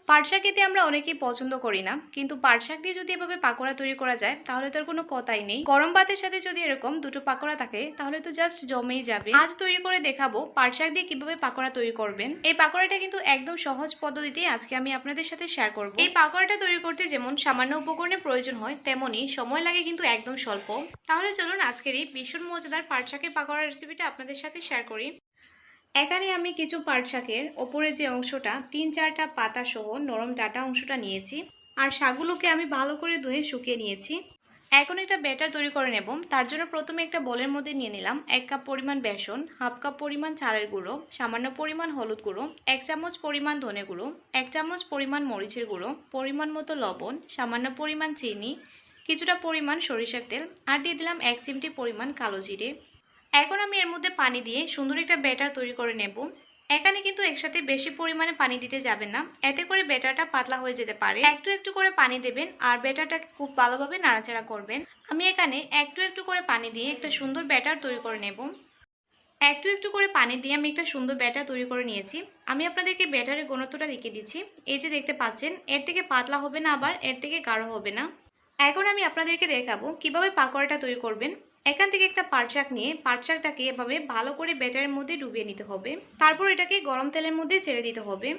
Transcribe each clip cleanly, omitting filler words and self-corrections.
পাট শাক খেতে আমরা অনেকেই পছন্দ করি না, কিন্তু পাট শাক দিয়ে যদি এভাবে পাকোড়া তৈরি করা যায় তাহলে তো আর কোনো কথাই নেই। গরম ভাতের সাথে যদি এরকম দুটো পাকোড়া থাকে তাহলে তো জাস্ট জমেই যাবে। আজ তৈরি করে দেখাবো পাট শাক দিয়ে কিভাবে পাকোড়া তৈরি করবেন। এই পাকোড়াটা কিন্তু একদম সহজ পদ্ধতিতে আজকে আমি আপনাদের সাথে শেয়ার করব। এই পাকোড়াটা তৈরি করতে যেমন সামান্য উপকরণের প্রয়োজন হয়, তেমনই সময় লাগে কিন্তু একদম স্বল্প। তাহলে চলুন আজকের এই ভীষণ মজাদার পাট শাকের পাকোড়া রেসিপিটা আপনাদের সাথে শেয়ার করি। এখানে আমি কিছু পাট শাকের ওপরে যে অংশটা 3-4টা পাতা সহ নরম ডাটা অংশটা নিয়েছি, আর শাকগুলোকে আমি ভালো করে ধুয়ে শুকিয়ে নিয়েছি। এখন একটা ব্যাটার তৈরি করে নেব। তার জন্য প্রথমে একটা বোলের মধ্যে নিয়ে নিলাম 1 কাপ পরিমাণ বেসন, হাফ কাপ পরিমাণ চালের গুঁড়ো, সামান্য পরিমাণ হলুদ গুঁড়ো, 1 চামচ পরিমাণ ধনে গুঁড়ো, 1 চামচ পরিমাণ মরিচের গুঁড়ো, পরিমাণ মতো লবণ, সামান্য পরিমাণ চিনি, কিছুটা পরিমাণ সরিষার তেল, আর দিয়ে দিলাম 1 চিমটি পরিমাণ কালো জিরে। এখন আমি এর মধ্যে পানি দিয়ে সুন্দর একটা ব্যাটার তৈরি করে নেব। এখানে কিন্তু একসাথে বেশি পরিমাণে পানি দিতে যাবেন না, এতে করে ব্যাটারটা পাতলা হয়ে যেতে পারে। একটু একটু করে পানি দেবেন আর ব্যাটারটাকে খুব ভালোভাবে নাড়াচাড়া করবেন। আমি এখানে একটু একটু করে পানি দিয়ে একটা সুন্দর ব্যাটার তৈরি করে নেব। একটু একটু করে পানি দিয়ে আমি একটা সুন্দর ব্যাটার তৈরি করে নিয়েছি। আমি আপনাদেরকে ব্যাটারের ঘনত্বটা দেখিয়ে দিচ্ছি। এই যে দেখতে পাচ্ছেন, এর থেকে পাতলা হবে না, আবার এর থেকে গাঢ় হবে না। এখন আমি আপনাদেরকে দেখাবো কিভাবে পাকোড়াটা তৈরি করবেন। এখান থেকে একটা পাট শাক নিয়ে পাট শাকটাকে এভাবে ভালো করে ব্যাটারের মধ্যে ডুবিয়ে নিতে হবে। তারপর এটাকে গরম তেলের মধ্যে ছেড়ে দিতে হবে।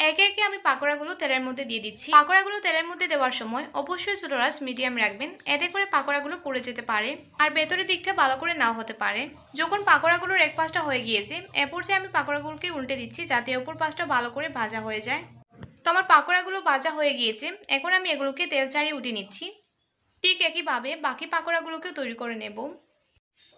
একে একে আমি পাকোড়াগুলো তেলের মধ্যে দিয়ে দিচ্ছি। পাকোড়াগুলো তেলের মধ্যে দেওয়ার সময় অবশ্যই চুলার আঁচ মিডিয়াম রাখবেন, এতে করে পাকোড়াগুলো পুড়ে যেতে পারে আর ভেতরের দিকটা ভালো করে নাও হতে পারে। যখন পাকোড়াগুলোর এক পাশটা হয়ে গিয়েছে, এ পর্যায়ে আমি পাকোড়াগুলোকে উল্টে দিচ্ছি যাতে অপর পাশটা ভালো করে ভাজা হয়ে যায়। তো আমার পাকোড়াগুলো ভাজা হয়ে গিয়েছে, এখন আমি এগুলোকে তেল ছাড়িয়ে উঠিয়ে নিচ্ছি। ঠিক একইভাবে বাকি পাকোড়াগুলোকেও তৈরি করে নেব।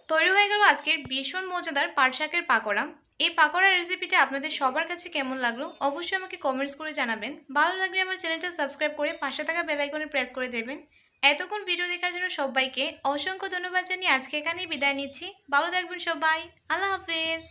তৈরি হয়ে গেল আজকের ভীষণ মজাদার পাট শাকের পাকোড়া। এই পাকোড়ার রেসিপিটা আপনাদের সবার কাছে কেমন লাগলো অবশ্যই আমাকে কমেন্টস করে জানাবেন। ভালো লাগলে আমার চ্যানেলটা সাবস্ক্রাইব করে পাশে থাকা বেল আইকনে প্রেস করে দেবেন। এতক্ষণ ভিডিও দেখার জন্য সবাইকে অসংখ্য ধন্যবাদ জানিয়ে আজকে এখানেই বিদায় নিচ্ছি। ভালো থাকবেন সবাই। আল্লাহ হাফেজ।